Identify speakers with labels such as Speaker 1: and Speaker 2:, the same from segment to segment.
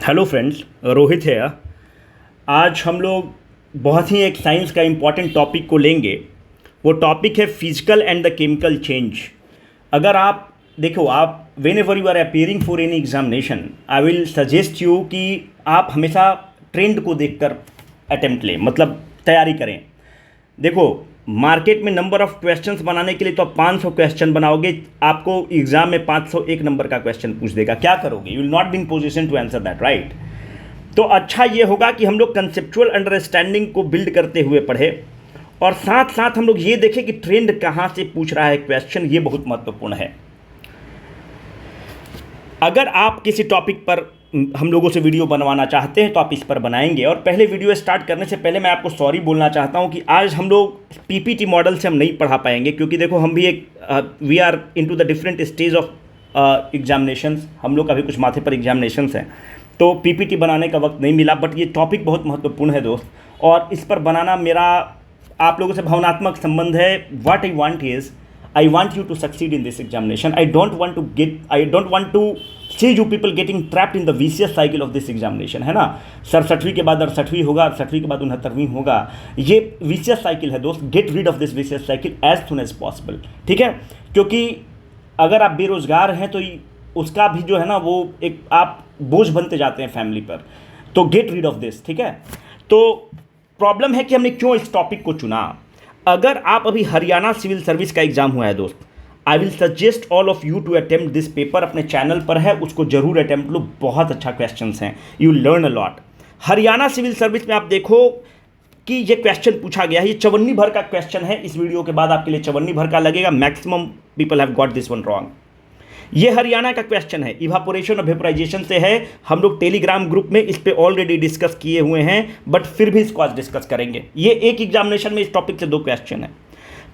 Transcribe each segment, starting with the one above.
Speaker 1: Hello friends, Rohit है। आज हम लोग बहुत ही एक साइंस का इम्पॉर्टेंट टॉपिक को लेंगे। वो टॉपिक है physical and the chemical change. अगर आप देखो, आप whenever you are appearing for any examination, I will suggest you कि आप हमेशा ट्रेंड को देखकर अटेम्प्ट लें, मतलब तैयारी करें। देखो, मार्केट में नंबर ऑफ क्वेश्चंस बनाने के लिए तो आप 500 क्वेश्चन बनाओगे, आपको एग्जाम में 501 नंबर का क्वेश्चन पूछ देगा, क्या करोगे? You will not be in position to answer that, right? तो अच्छा ये होगा कि हम लोग कंसेप्चुअल अंडरस्टैंडिंग को बिल्ड करते हुए पढ़े और साथ साथ हम लोग ये देखें कि ट्रेंड कहाँ से पूछ रहा है क्वेश्चन। ये बहुत महत्वपूर्ण है। अगर आप किसी टॉपिक पर हम लोगों से वीडियो बनवाना चाहते हैं तो आप इस पर बनाएंगे। और पहले वीडियो स्टार्ट करने से पहले मैं आपको सॉरी बोलना चाहता हूं कि आज हम लोग पीपीटी मॉडल से हम नहीं पढ़ा पाएंगे, क्योंकि देखो हम भी we are into the different stage of examinations. हम लोग का भी कुछ माथे पर एग्जामिनेशंस हैं, तो पीपीटी बनाने का वक्त नहीं मिला। बट ये टॉपिक बहुत महत्वपूर्ण है दोस्त, और इस पर बनाना मेरा आप लोगों से भावनात्मक संबंध है। What I want is, I want you to succeed in this examination. I don't want to see you people getting trapped in the vicious cycle of this examination, है ना? 67वीं के बाद 68वीं होगा, 68वीं के बाद 69वीं होगा। ये vicious cycle है दोस्त। Get rid of this vicious cycle as soon as possible, ठीक है? क्योंकि अगर आप बेरोजगार हैं तो उसका भी जो है ना, वो एक आप बोझ बनते जाते हैं फैमिली पर। तो गेट रीड ऑफ दिस, ठीक है? तो प्रॉब्लम है कि हमने क्यों इस टॉपिक को चुना। अगर आप अभी हरियाणा सिविल सर्विस का एग्जाम हुआ है दोस्त, I will suggest all of you to attempt this paper. अपने चैनल पर है, उसको जरूर अटेम्प्ट लो। बहुत अच्छा क्वेश्चंस हैं, you learn a lot. Haryana civil service में आप देखो कि ये क्वेश्चन पूछा गया है। ये चवन्नी भर का क्वेश्चन है। इस वीडियो के बाद आपके लिए चवन्नी भर का लगेगा। Maximum people have got this one wrong. ये हरियाणा का क्वेश्चन है, इवापोरेशन और वेपराइजेशन से है। हम लोग टेलीग्राम ग्रुप में इस पे ऑलरेडी डिस्कस किए हुए हैं, बट फिर भी इसको आज डिस्कस करेंगे। ये एक एग्जामिनेशन में इस टॉपिक से 2 क्वेश्चन है।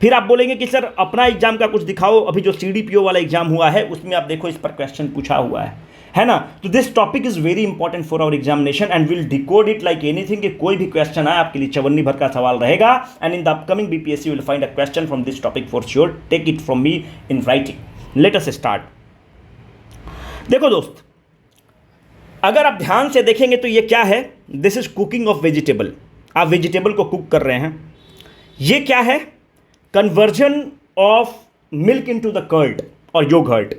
Speaker 1: फिर आप बोलेंगे कि सर अपना एग्जाम का कुछ दिखाओ। अभी जो सीडीपीओ वाला एग्जाम हुआ है उसमें आप देखो इस पर क्वेश्चन पूछा हुआ है ना? तो this topic is very important for our examination and will decode it like anything. कि कोई भी क्वेश्चन आए आपके लिए चवन्नी भर का सवाल रहेगा। And in the upcoming BPSC will find a question from this topic for sure. Take it from me in writing. Let us start. देखो दोस्त, अगर आप ध्यान से देखेंगे तो ये क्या है? This is cooking of vegetable. आप वेजिटेबल को कुक कर रहे हैं। ये क्या है? Conversion of milk into the curd और योगर्ट।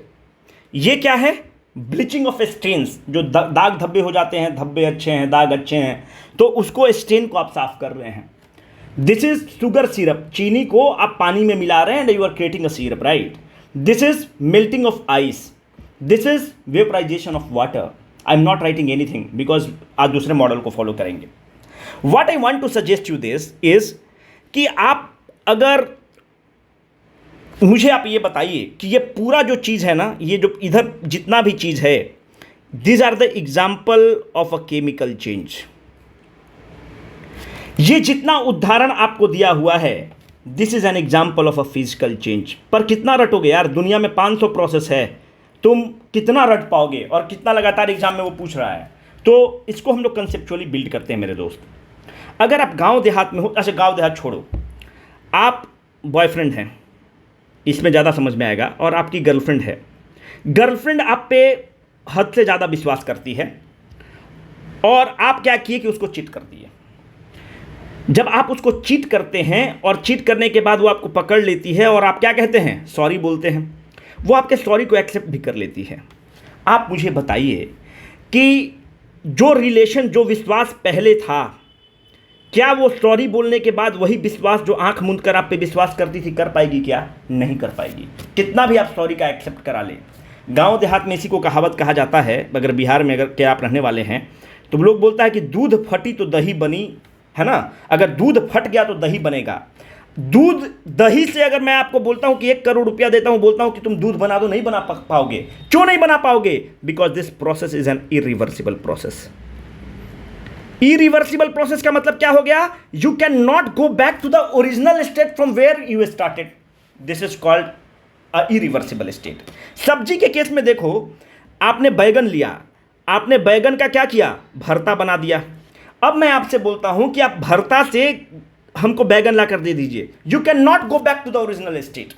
Speaker 1: ये क्या है? Bleaching of stains. जो दाग धब्बे हो जाते हैं, धब्बे अच्छे हैं, दाग अच्छे हैं, तो उसको स्टेन को आप साफ कर रहे हैं। This is sugar syrup. चीनी को आप पानी में मिला रहे हैं and you are creating a syrup, right? This is melting of ice. This is vaporisation of water. I am not writing anything because आज दूसरे मॉडल को फॉलो करेंगे। What I want to suggest you this is कि आप अगर मुझे आप ये बताइए कि ये पूरा जो चीज़ है ना, ये जो इधर जितना भी चीज़ है, this are the example of a chemical change. ये जितना उदाहरण आपको दिया हुआ है, this is an example of a physical change. पर कितना रटोगे यार? दुनिया में 500 प्रोसेस है, तुम कितना रट पाओगे? और कितना लगातार एग्जाम में वो पूछ रहा है। तो इसको हम लोग कंसेप्चुअली बिल्ड करते हैं मेरे दोस्त। अगर आप गांव देहात में हो, अच्छा गांव देहात छोड़ो, आप बॉयफ्रेंड हैं, इसमें ज़्यादा समझ में आएगा, और आपकी गर्लफ्रेंड है। गर्लफ्रेंड आप पे हद से ज़्यादा विश्वास करती है और आप क्या किए कि उसको चीट कर दिए। जब आप उसको चीट करते हैं और चीट करने के बाद वो आपको पकड़ लेती है और आप क्या कहते हैं? सॉरी बोलते हैं। वो आपके सॉरी को एक्सेप्ट भी कर लेती है। आप मुझे बताइए कि जो रिलेशन, जो विश्वास पहले था, क्या वो सॉरी बोलने के बाद वही विश्वास जो आंख मूंद कर आप पे विश्वास करती थी, कर पाएगी क्या? नहीं कर पाएगी। कितना भी आप सॉरी का एक्सेप्ट करा लें। गांव देहात में इसी को कहावत कहा जाता है। अगर बिहार में अगर के आप रहने वाले हैं तो लोग बोलता है कि दूध फटी तो दही बनी, है ना? अगर दूध फट गया तो दही बनेगा। दूध दही से अगर मैं आपको बोलता हूं कि 1 करोड़ रुपया देता हूं, बोलता हूं कि तुम दूध बना दो, नहीं बना पाओगे। क्यों नहीं बना पाओगे? Because this process is an irreversible process. Irreversible process का मतलब क्या हो गया? You can not go back to the original state from where you started. This is called a irreversible state. सब्जी के केस में देखो, आपने बैगन लिया, आपने बैगन का क्या किया? भरता बना दिया। अब मैं आपसे बोलता हूं कि आप भरता से हमको बैगन ला कर दे दीजिए। You can not go back to the original state.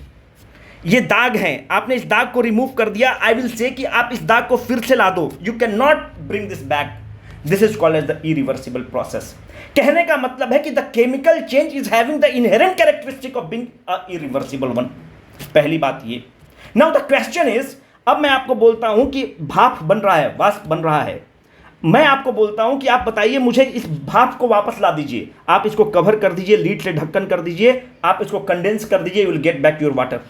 Speaker 1: ये दाग हैं, आपने इस दाग को रिमूव कर दिया। आई विल से कि आप इस दाग को फिर से ला दो। You can not bring this back this is called as the irreversible process. कहने का मतलब है कि the chemical change is having the inherent characteristic of being a irreversible one. पहली बात ये। नाउ द क्वेश्चन इज, अब मैं आपको बोलता हूं कि भाप बन रहा है, वाष्प बन रहा है, मैं आपको बोलता हूं कि आप बताइए मुझे इस भाप को वापस ला दीजिए, आप इसको कवर कर दीजिए, लीड से ढक्कन कर दीजिए, आप इसको कंडेंस कर दीजिए, you will get back your water.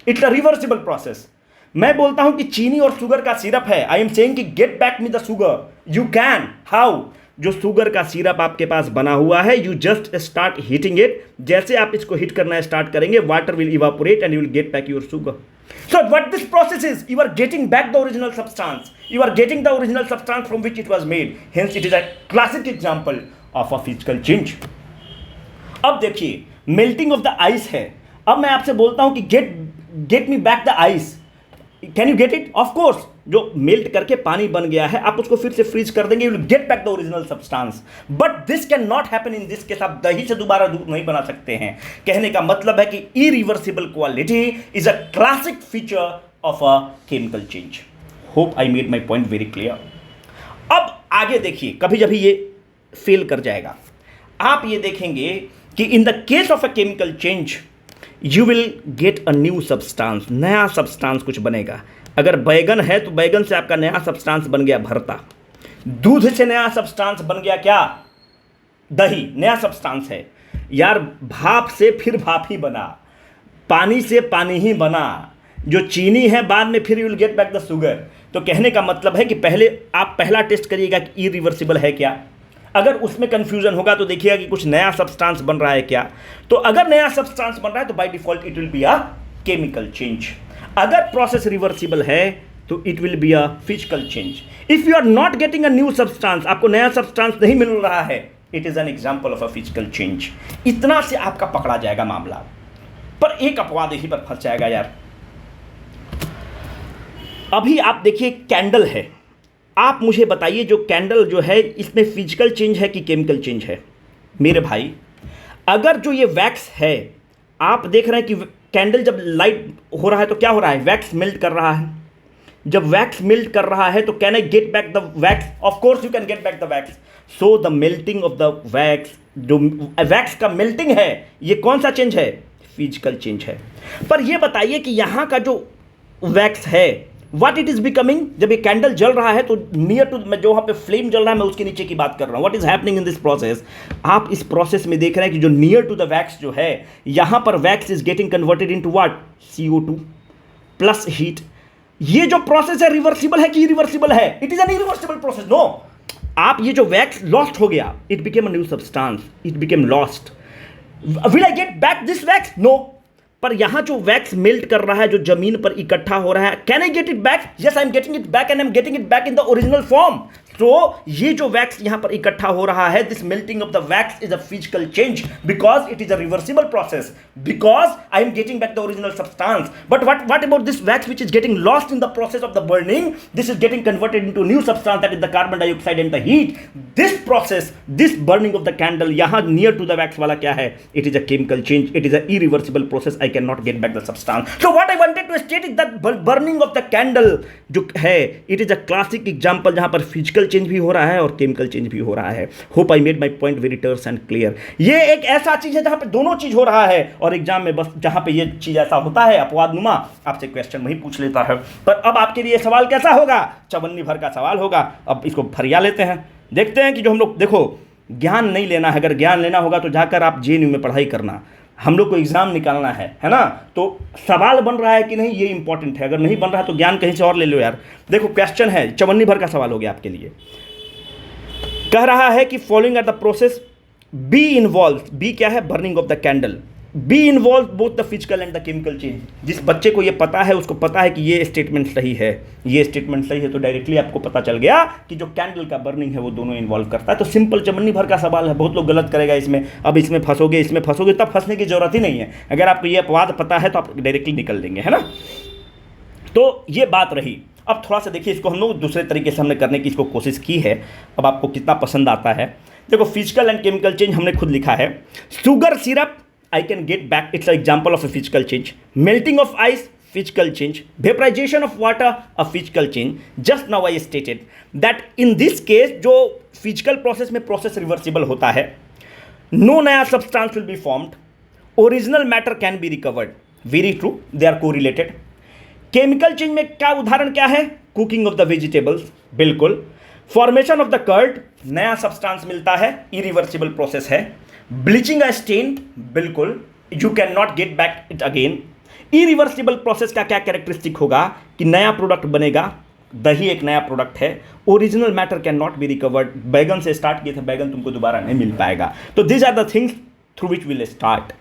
Speaker 1: It's a reversible process. मैं बोलता हूं कि चीनी और शुगर का सिरप है, आई एम सेइंग कि get back me the sugar, you can. How? जो शुगर का सिरप आपके पास बना हुआ है, you just start heating it, जैसे आप इसको हीट करना स्टार्ट करेंगे, water will evaporate and you will get back your sugar. So what this process is, you are getting back the original substance, you are getting the original substance from which it was made, hence it is a classic example of a physical change। अब देखिए, melting of the ice है। अब मैं आपसे बोलता हूं कि get me back the ice, can you get it? Of course, जो मेल्ट करके पानी बन गया है, आप उसको फिर से फ्रीज कर देंगे, you will get back the original substance, but this cannot happen in this case। आप दही से दोबारा दूध नहीं बना सकते हैं। कहने का मतलब है कि irreversible quality is a classic feature of a chemical change। Hope I made my point very clear। अब आगे देखिए, कभी कभी ये फेल कर जाएगा। आप ये देखेंगे कि in the case of a chemical change you will get a new substance, नया सब्सटेंस कुछ बनेगा। अगर बैगन है तो बैगन से आपका नया सब्सटेंस बन गया भरता, दूध से नया सब्सटेंस बन गया क्या? दही, नया सब्सटेंस है यार। भाप से फिर भाप ही बना, पानी से पानी ही बना, जो चीनी है बाद में फिर you will get back the sugar. तो कहने का मतलब है कि पहले आप पहला टेस्ट करिएगा कि इरिवर्सिबल है क्या। अगर उसमें कंफ्यूजन होगा तो देखिएगा कि कुछ नया सब्सटेंस बन रहा है क्या। तो अगर नया सब्सटेंस बन रहा है तो by default it will be a chemical change. अगर प्रोसेस रिवर्सिबल है तो it will be a physical change. If you are not getting a new substance, आपको नया सब्सटेंस नहीं मिल रहा है, it is an example of a physical change. इतना से आपका पकड़ा जाएगा मामला, पर एक अपवाद यहीं पर फंस जाएगा यार। अभी आप देखिए कैंडल है, आप मुझे बताइए जो कैंडल जो है इसमें फिजिकल चेंज है कि केमिकल चेंज है? मेरे भाई, अगर जो ये वैक्स है, आप देख रहे हैं कि कैंडल जब लाइट हो रहा है तो क्या हो रहा है? वैक्स मेल्ट कर रहा है। जब वैक्स मेल्ट कर रहा है तो can I get back the wax? Of course you can get back the wax. So the melting of the wax, जो वैक्स का मेल्टिंग है, ये कौन सा चेंज है? फिजिकल चेंज है। पर ये बताइए कि यहाँ का जो वैक्स है, व्हाट इट इज बिकमिंग? जब ये कैंडल जल रहा है तो नियर टू, मैं जो वहाँ पे फ्लेम जल रहा है मैं उसके नीचे की बात कर रहा हूँ। What is happening in this process? आप इस प्रोसेस में देख रहे हैं कि जो नियर टू द वैक्स जो है, यहाँ पर wax is getting converted into what? CO2 plus heat. ये जो प्रोसेस है रिवर्सिबल है कि इरिवर्सिबल है? It is an irreversible process. No, आप ये जो वैक्स लॉस्ट हो गया, it became a new substance, it became lost. Will I get back this wax? No. पर यहां जो वैक्स मेल्ट कर रहा है, जो जमीन पर इकट्ठा हो रहा है, can I get it back? Yes, I am getting it back and I am getting it back in the original form. तो ये जो वैक्स यहां पर इकट्ठा हो रहा है, this melting of the wax is a physical change because it is a reversible process, because I am getting back the original substance. But what about this wax which is getting lost in the process of the burning? This is getting converted into new substance, that is the carbon dioxide and the heat. This process, this burning of the candle, यहाँ near to the wax वाला क्या है? It is a chemical change. It is a irreversible process. I cannot get back the substance. So what I wanted to state is that burning of the candle जो है, it is a classic example जहाँ पर physical change भी हो रहा है और chemical change भी हो रहा है। Hope I made my point very terse and clear. ये एक ऐसा चीज है जहां पे दोनों चीज हो रहा है, और एग्जाम में बस जहां पे ये चीज ऐसा होता है, अपवाद नुमा आपसे क्वेश्चन वही पूछ लेता है। पर अब आपके लिए सवाल कैसा होगा? चवन्नी भर का सवाल होगा। अब इसको फरिया लेते हैं, देखते हैं कि जो हम लोग, देखो ज्ञान नहीं लेना है, अगर ज्ञान लेना होगा तो जाकर आप JNU में पढ़ाई करना, हम लोग को एग्जाम निकालना है ना। तो सवाल बन रहा है कि नहीं, ये इंपॉर्टेंट है। अगर नहीं बन रहा है तो ज्ञान कहीं से और ले लो यार। देखो क्वेश्चन है, चवन्नी भर का सवाल हो गया आपके लिए। कह रहा है कि following are the process B involve, B क्या है? Burning of the candle. B involve both the physical and the chemical change. जिस बच्चे को ये पता है, उसको पता है कि ये स्टेटमेंट सही है, ये स्टेटमेंट सही है, तो डायरेक्टली आपको पता चल गया कि जो कैंडल का बर्निंग है वो दोनों इन्वॉल्व करता है। तो सिंपल चवन्नी भर का सवाल है। बहुत लोग गलत करेगा इसमें, अब इसमें फंसोगे, तब फंसने की जरूरत ही नहीं है। अगर आपको ये अपवाद पता है तो आप डायरेक्टली निकल देंगे, है ना। तो ये बात रही। अब थोड़ा सा देखिए, इसको हम लोग दूसरे तरीके से हमने करने की इसको कोशिश की है। अब आपको कितना पसंद आता है। देखो फिजिकल एंड केमिकल चेंज हमने खुद लिखा है। Sugar syrup I can get back, it's an example of a physical change. Melting of ice, physical change. Vaporization of water, a physical change. Just now I stated that in this case जो physical process में process reversible होता है, no नया substance will be formed, original matter can be recovered. Very true, they are correlated. Chemical change में क्या उदाहरण क्या है? Cooking of the vegetables, बिल्कुल. Formation of the curd, नया substance मिलता है, irreversible process है. Bleaching a stain, बिल्कुल, you cannot get back it again. Irreversible process का क्या कैरेक्टरिस्टिक होगा कि नया प्रोडक्ट बनेगा, दही एक नया प्रोडक्ट है, original matter can not be recovered. बैगन से स्टार्ट किए थे, बैगन तुमको दोबारा नहीं मिल पाएगा. तो this are the things through which will start.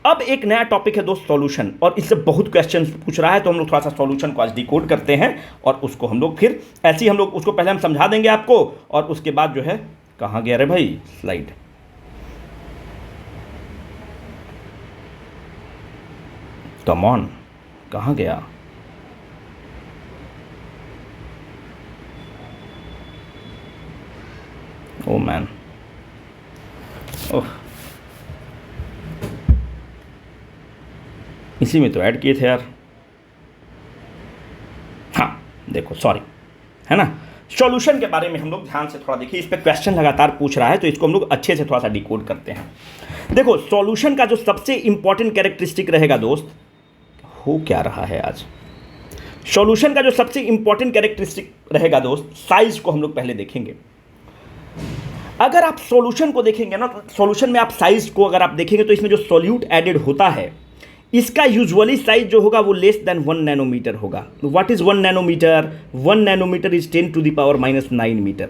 Speaker 1: अब एक नया टॉपिक है दोस्त, सॉल्यूशन, और इससे बहुत क्वेश्चन पूछ रहा है, तो हम लोग थोड़ा सा सॉल्यूशन को आज डिकोड करते हैं और उसको हम लोग फिर ऐसे ही हम लोग उसको पहले हम समझा देंगे आपको, और उसके बाद जो है, कहाँ गया रे भाई स्लाइड, कम ऑन, कहाँ गया? ओ मैन, ओह, इसी में तो ऐड किए थे यार. हाँ देखो, सॉरी, है ना. सॉल्यूशन के बारे में हम लोग ध्यान से थोड़ा देखिए, इस पे क्वेश्चन लगातार पूछ रहा है, तो इसको हम लोग अच्छे से थोड़ा सा डिकोड करते हैं. देखो, सॉल्यूशन का जो सबसे इंपॉर्टेंट कैरेक्टरिस्टिक रहेगा दोस्त, हो क्या रहा है आज, सॉल्यूशन का जो सबसे इंपॉर्टेंट कैरेक्टरिस्टिक रहेगा दोस्त, साइज को हम लोग पहले देखेंगे. अगर आप सॉल्यूशन को देखेंगे ना, तो सॉल्यूशन में आप साइज को अगर आप देखेंगे, तो इसमें जो सॉल्यूट एडेड होता है, इसका यूजुअली साइज जो होगा वो लेस देन 1 नैनोमीटर होगा. What is 1 nanometre? 1 nanometre is 10⁻⁹ metre.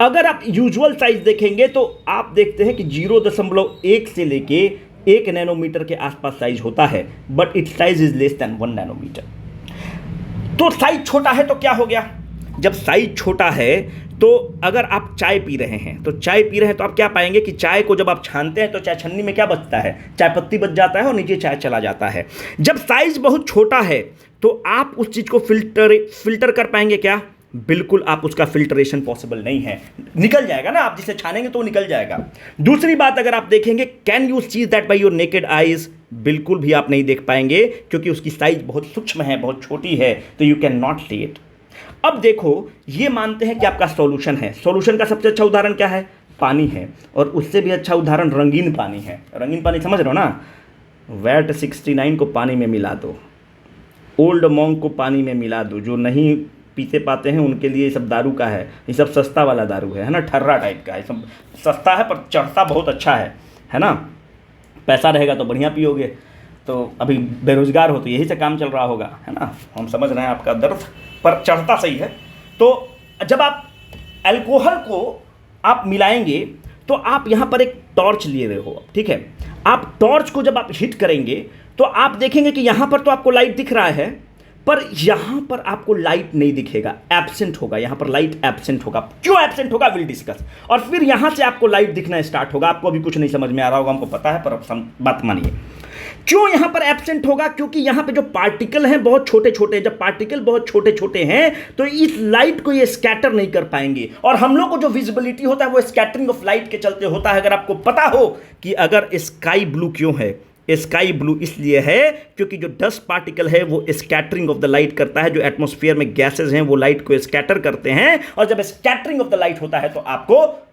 Speaker 1: अगर आप यूजुअल साइज देखेंगे तो आप देखते हैं कि 0.1 से लेके 1 नैनोमीटर के आसपास साइज होता है, but it size is less than 1 nanometre. तो साइज छोटा है तो क्या हो गया? जब साइज छोटा है तो अगर आप चाय पी रहे हैं, तो आप क्या पाएंगे कि चाय को जब आप छानते हैं तो चाय छन्नी में क्या बचता है? चाय पत्ती बच जाता है और नीचे चाय चला जाता है. जब साइज बहुत छोटा है तो आप उस चीज़ को फिल्टर कर पाएंगे क्या? बिल्कुल, आप उसका फिल्ट्रेशन पॉसिबल नहीं है. निकल जाएगा ना, आप जिसे छानेंगे तो निकल जाएगा. दूसरी बात, अगर आप देखेंगे, can you see that by your naked eyes? बिल्कुल भी आप नहीं देख पाएंगे, क्योंकि उसकी साइज बहुत सूक्ष्म है, बहुत छोटी है, तो you can not see it. अब देखो, ये मानते हैं कि आपका सॉल्यूशन है. सॉल्यूशन का सबसे अच्छा उदाहरण क्या है? पानी है. और उससे भी अच्छा उदाहरण रंगीन पानी है. रंगीन पानी समझ रहे हो ना? वैट 69 को पानी में मिला दो, ओल्ड मॉन्क को पानी में मिला दो. जो नहीं पीते पाते हैं उनके लिए ये सब दारू का है, ये सब सस्ता वाला दारू है ना, ठर्रा टाइप का है. सब सस्ता है पर चढ़ता बहुत अच्छा है ना. पैसा रहेगा तो बढ़िया पियोगे. तो अभी बेरोजगार हो तो यही से काम चल रहा होगा, है ना. हम समझ रहे हैं आपका दर्द, पर चढ़ता सही है. तो जब आप अल्कोहल को आप मिलाएंगे तो आप यहाँ पर एक टॉर्च लिए हुए हो, ठीक है. आप टॉर्च को जब आप हिट करेंगे तो आप देखेंगे कि यहाँ पर तो आपको लाइट दिख रहा है, पर यहाँ पर आपको लाइट नहीं दिखेगा, एब्सेंट होगा. यहाँ पर लाइट एब्सेंट होगा. क्यों एब्सेंट होगा, विल डिस्कस. और फिर यहाँ से आपको लाइट दिखना स्टार्ट होगा. आपको अभी कुछ नहीं समझ में आ रहा होगा, हमको पता है, पर अब बात मानिए. क्यों यहाँ पर एब्सेंट होगा? क्योंकि यहाँ पे जो पार्टिकल हैं बहुत छोटे छोटे. जब पार्टिकल बहुत छोटे छोटे हैं तो इस लाइट को ये स्कैटर नहीं कर पाएंगे, और हम लोग को जो विजिबिलिटी होता है वो स्कैटरिंग ऑफ लाइट के चलते होता है. अगर आपको पता हो कि अगर स्काई ब्लू क्यों है, स्काई ब्लू इसलिए है क्योंकि जो डस्ट पार्टिकल है वो स्कैटरिंग ऑफ द लाइट करता है. जो एटमॉस्फेयर में गैसेज हैं वो लाइट को स्कैटर करते हैं, और जब स्कैटरिंग ऑफ द लाइट होता है तो आपको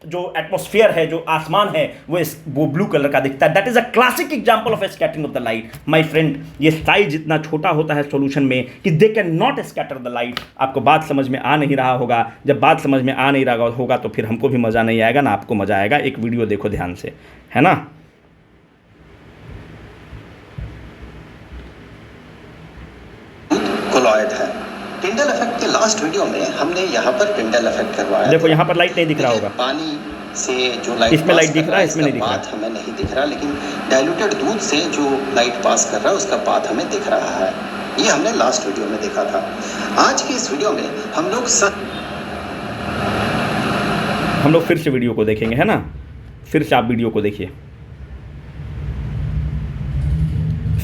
Speaker 1: जो एटमॉस्फेयर है, जो आसमान है, वो ब्लू कलर का दिखता है. That is a classic example of scattering of the light my friend. ये साइज इतना छोटा होता है सॉल्यूशन में कि they can not scatter the light. आपको बात समझ में आ नहीं रहा होगा. जब बात समझ में आ नहीं रहा होगा तो फिर हमको भी मज़ा नहीं आएगा ना आपको मज़ा आएगा. एक वीडियो देखो ध्यान से, है ना.
Speaker 2: कोलॉइड है. टिंडल इफेक्ट के लास्ट वीडियो में हमने यहाँ पर टिंडल इफेक्ट करवाया.
Speaker 1: देखो यहाँ पर लाइट नहीं दिख रहा होगा.
Speaker 2: पानी से जो लाइट
Speaker 1: इसमें लाइट दिख रहा है, इसमें नहीं दिख रहा.
Speaker 2: पाथ हमें नहीं दिख रहा, लेकिन डाइल्यूटेड दूध से जो लाइट पास कर रहा है उसका पाथ हमें दिख रहा है. ये हमने लास्ट वीडियो में देखा था. आज की इस वीडियो में हम लोग
Speaker 1: फिर से वीडियो को देखेंगे, है ना. फिर से आप वीडियो को देखिए,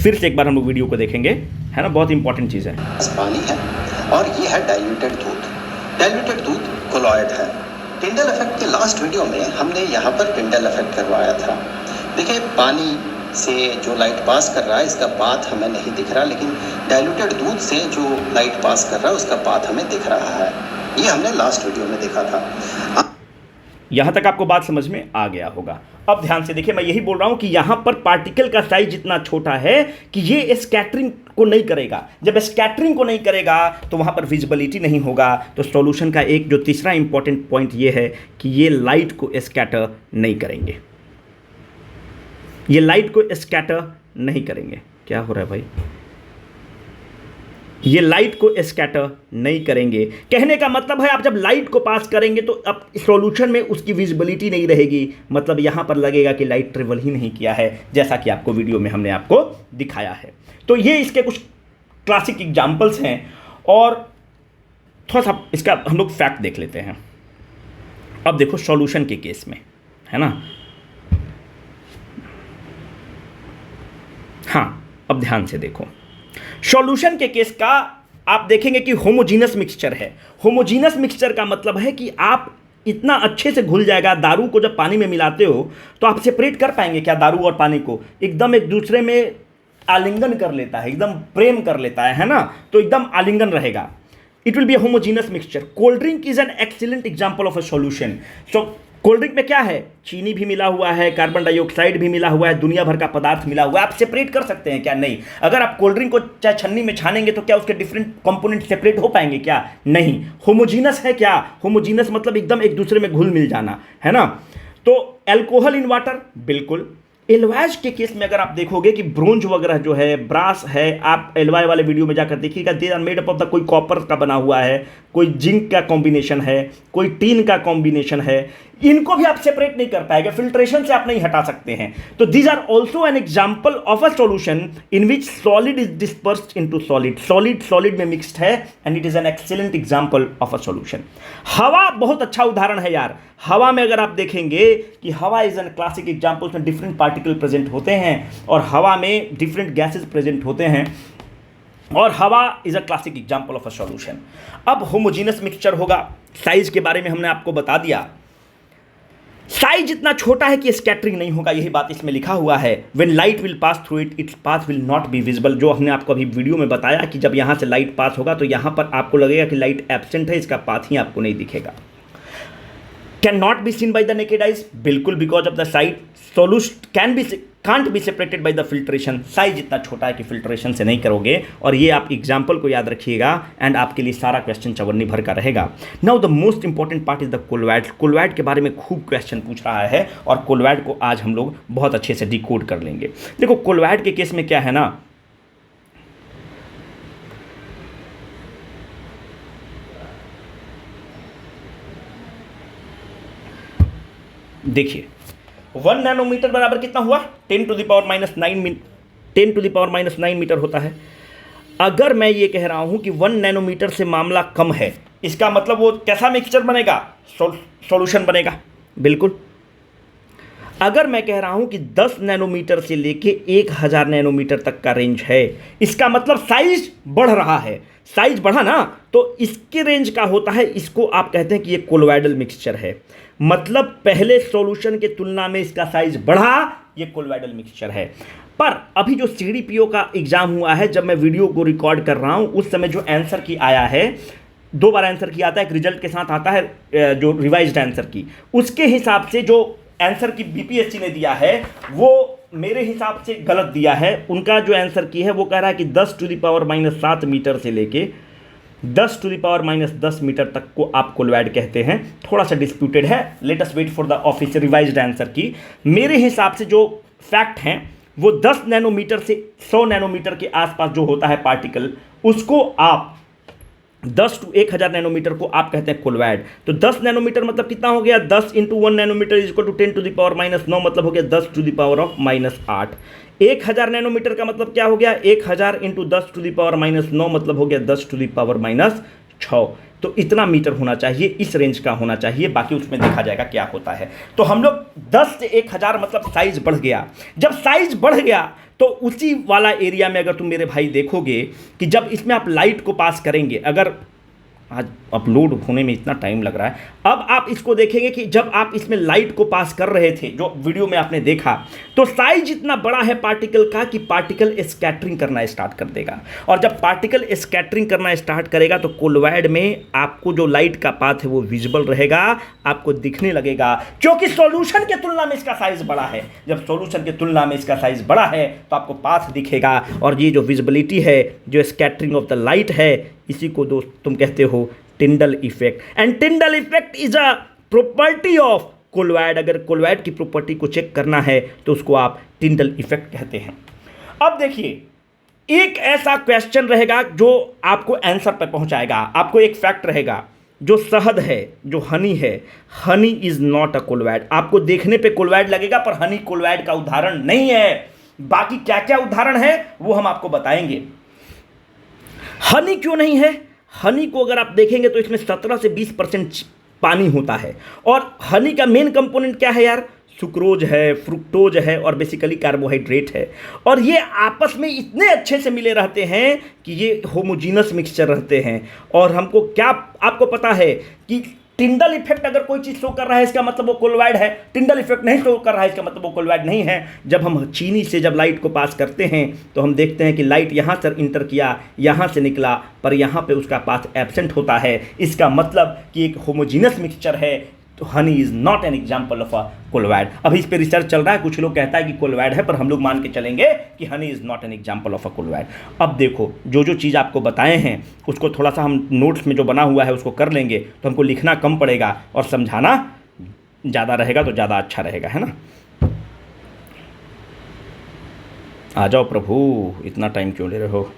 Speaker 1: फिर से एक बार हम लोग वीडियो को देखेंगे, है ना. बहुत इंपॉर्टेंट चीज़ है.
Speaker 2: पानी है और ये है डाइल्यूटेड दूध. डाइल्यूटेड दूध कोलॉइड है. टिंडल इफेक्ट के लास्ट वीडियो में हमने यहाँ पर टिंडल इफेक्ट करवाया था. देखिए, पानी से जो लाइट पास कर रहा है इसका पाथ हमें नहीं दिख रहा, लेकिन डाइल्यूटेड दूध से जो लाइट पास कर रहा है उसका पाथ हमें दिख रहा है। ये हमने लास्ट वीडियो में देखा था।
Speaker 1: यहां तक आपको बात समझ में आ गया होगा। अब ध्यान से देखिए, मैं यही बोल रहा हूं कि यहां पर पार्टिकल का साइज इतना छोटा है कि ये स्कैटरिंग को नहीं करेगा। जब स्कैटरिंग को नहीं करेगा तो वहां पर विजिबिलिटी नहीं होगा। तो सॉल्यूशन का एक जो तीसरा इंपॉर्टेंट पॉइंट ये है कि ये लाइट को स्कैटर नहीं करेंगे। ये लाइट को स्कैटर नहीं करेंगे। क्या हो रहा है भाई? ये लाइट को स्कैटर नहीं करेंगे। कहने का मतलब है आप जब लाइट को पास करेंगे तो अब सॉल्यूशन में उसकी विजिबिलिटी नहीं रहेगी, मतलब यहां पर लगेगा कि लाइट ट्रेवल ही नहीं किया है, जैसा कि आपको वीडियो में हमने आपको दिखाया है। तो ये इसके कुछ क्लासिक एग्जांपल्स हैं और थोड़ा सा इसका हम लोग फैक्ट देख लेते हैं। अब देखो सॉल्यूशन के केस में, है ना। हाँ, अब ध्यान से देखो, सॉल्यूशन के केस का आप देखेंगे कि होमोजीनस मिक्सचर है। होमोजीनस मिक्सचर का मतलब है कि आप इतना अच्छे से घुल जाएगा। दारू को जब पानी में मिलाते हो तो आप सेपरेट कर पाएंगे क्या? दारू और पानी को एकदम एक दूसरे में आलिंगन कर लेता है, एकदम प्रेम कर लेता है ना, तो एकदम आलिंगन रहेगा। It will be a homogeneous mixture. Cold drink is an excellent example of a solution. So cold drink में क्या है? चीनी भी मिला हुआ है, कार्बन डाइऑक्साइड भी मिला हुआ है, दुनिया भर का पदार्थ मिला हुआ है। आप सेपरेट कर सकते हैं क्या? नहीं। अगर आप कोल्ड ड्रिंक को चाहे छन्नी में छानेंगे तो क्या उसके डिफरेंट कंपोनेंट सेपरेट हो पाएंगे क्या? नहीं। होमोजीनस है क्या? होमोजीनस मतलब एकदम एक दूसरे में घुल मिल जाना, है ना। तो एल्कोहल इन वाटर, बिल्कुल। एलॉयज के केस में अगर आप देखोगे कि ब्रोंज वगैरह जो है, ब्रास है, आप एलॉय वाले वीडियो में जाकर देखिएगा, they are made up of the, कोई कॉपर का बना हुआ है, कोई जिंक का कॉम्बिनेशन है, कोई टीन का कॉम्बिनेशन है। इनको भी आप सेपरेट नहीं कर पाएंगे, फिल्ट्रेशन से आप नहीं हटा सकते हैं। तो these are also an example of a solution in which solid is dispersed into solid. Solid solid में मिक्स्ड है and it is an excellent example of a solution. हवा बहुत अच्छा उदाहरण है यार। हवा में अगर आप देखेंगे कि हवा इज एन क्लासिक एग्जाम्पल, उसमें डिफरेंट पार्टिकल प्रेजेंट होते हैं और हवा में डिफरेंट गैसेज प्रेजेंट होते हैं और हवा is a classic example of a solution. अब होमोजीनस मिक्सचर होगा। साइज के बारे में हमने आपको बता दिया। साइज इतना छोटा है कि स्कैटरिंग नहीं होगा, यही बात इसमें लिखा हुआ है। When light will pass through it, its path will not be visible. जो हमने आपको अभी वीडियो में बताया कि जब यहां से लाइट पास होगा तो यहां पर आपको लगेगा कि लाइट एब्सेंट है, इसका पाथ ही आपको नहीं दिखेगा। Can not be seen by the naked eyes, बिल्कुल, because of the size. Solution can't be separated by the filtration. Size इतना छोटा है कि फिल्ट्रेशन से नहीं करोगे। और ये आप एग्जाम्पल को याद रखिएगा एंड आपके लिए सारा क्वेश्चन चवन्नी भर का रहेगा। Now the most important part is the कोलवैट। कोलवैट के बारे में खूब क्वेश्चन पूछ रहा है और कोलवैट को आज हम लोग बहुत अच्छे से डिकोड कर लेंगे। देखो कोलवैट के केस में क्या है ना, देखिए 1 नैनोमीटर बराबर कितना हुआ? 10 to the power minus 9 metre होता है। अगर मैं ये कह रहा हूं कि 1 नैनोमीटर से मामला कम है, इसका मतलब वो कैसा मिक्सचर बनेगा? सॉल्यूशन बनेगा, बिल्कुल। अगर मैं कह रहा हूं कि 10 नैनोमीटर से लेके 1000 नैनोमीटर तक का रेंज है, इसका मतलब साइज बढ़ रहा है। साइज बढ़ा ना, तो इसके रेंज का होता है, इसको आप कहते हैं कि ये कोलोइडल मिक्सचर है। मतलब पहले सॉल्यूशन के तुलना में इसका साइज बढ़ा, ये कोलोइडल मिक्सचर है। पर अभी जो CDPO का एग्जाम हुआ है, जब मैं वीडियो को रिकॉर्ड कर रहा हूं, उस समय जो आंसर की आया है, 2 बार आंसर की आता है, एक रिजल्ट के साथ आता है जो रिवाइज्ड आंसर की, उसके हिसाब से जो आंसर की BPSC ने दिया है वो मेरे हिसाब से गलत दिया है। उनका जो आंसर की है वो कह रहा है कि 10 to the power minus 7 metre से लेके 10 to the power minus 10 metre तक को आप कोलोइड कहते हैं। थोड़ा सा डिस्प्यूटेड है, let us wait for the official revised answer key. मेरे हिसाब से जो फैक्ट हैं वो 10 नैनोमीटर से 100 नैनोमीटर के आसपास जो होता है पार्टिकल, उसको आप 10 टू 1000 नैनोमीटर को आप कहते हैं कोलोइड। तो 10 नैनोमीटर मतलब कितना हो गया? 10 into 1 nanometre is equal to 10 to the power minus 9, मतलब हो गया 10 to the power of minus 8। 1000 nanometre का मतलब क्या हो गया? 1000 into 10 to the power minus 9, मतलब हो गया 10 टू द पावर माइनस 6। तो इतना मीटर होना चाहिए, इस रेंज का होना चाहिए, बाकी उसमें देखा जाएगा क्या होता है। तो हम लोग 10 से 1000 मतलब साइज बढ़ गया। जब साइज बढ़ गया तो उसी वाला एरिया में अगर तुम मेरे भाई देखोगे कि जब इसमें आप लाइट को पास करेंगे, अगर आज अपलोड होने में इतना टाइम लग रहा है। अब आप इसको देखेंगे कि जब आप इसमें लाइट को पास कर रहे थे, जो वीडियो में आपने देखा, तो साइज इतना बड़ा है पार्टिकल का कि पार्टिकल स्कैटरिंग करना स्टार्ट कर देगा। और जब पार्टिकल स्कैटरिंग करना स्टार्ट करेगा तो कोलॉइड में आपको जो लाइट का पाथ है वो विजिबल रहेगा, आपको दिखने लगेगा, क्योंकि सॉल्यूशन की तुलना में इसका साइज बड़ा है। जब सॉल्यूशन की तुलना में इसका साइज बड़ा है तो आपको पाथ दिखेगा, और ये जो विजिबिलिटी है, जो स्कैटरिंग ऑफ द लाइट है, इसी को दोस्त तुम कहते हो Tyndall effect. And Tyndall effect is a property of colloid. अगर कोलॉइड की प्रॉपर्टी को चेक करना है तो उसको आप टिंडल इफेक्ट कहते हैं। अब देखिए, एक ऐसा क्वेश्चन रहेगा जो आपको आंसर पर पहुंचाएगा। आपको एक फैक्ट रहेगा, जो शहद है, जो हनी है, honey is not a colloid. आपको देखने पे कोलॉइड लगेगा पर हनी कोलॉइड का उदाहरण नहीं है। बाकी क्या क्या उदाहरण है वो हम आपको बताएंगे। हनी क्यों नहीं है? हनी को अगर आप देखेंगे तो इसमें 17 से 20% पानी होता है, और हनी का मेन कंपोनेंट क्या है यार? सुक्रोज है, फ्रुक्टोज है, और बेसिकली कार्बोहाइड्रेट है। और ये आपस में इतने अच्छे से मिले रहते हैं कि ये होमोजीनस मिक्सचर रहते हैं। और हमको क्या आपको पता है कि टिंडल इफेक्ट अगर कोई चीज़ शो कर रहा है इसका मतलब वो कोलॉइड है, टिंडल इफेक्ट नहीं शो कर रहा है इसका मतलब वो कोलॉइड नहीं है। जब हम चीनी से जब लाइट को पास करते हैं तो हम देखते हैं कि लाइट यहाँ से इंटर किया, यहाँ से निकला, पर यहाँ पे उसका पाथ एब्सेंट होता है। इसका मतलब कि एक होमोजीनस मिक्सचर है। तो Honey is not an example of a colloid. अभी इस पे रिसर्च चल रहा है, कुछ लोग कहता है कि कोलॉइड है, पर हम लोग मान के चलेंगे कि Honey is not an example of a colloid. अब देखो, जो जो चीज़ आपको बताए हैं उसको थोड़ा सा हम नोट्स में जो बना हुआ है उसको कर लेंगे, तो हमको लिखना कम पड़ेगा और समझाना ज़्यादा रहेगा, तो ज़्यादा अच्छा रहेगा, है ना। आ जाओ प्रभु, इतना टाइम क्यों ले रहे हो।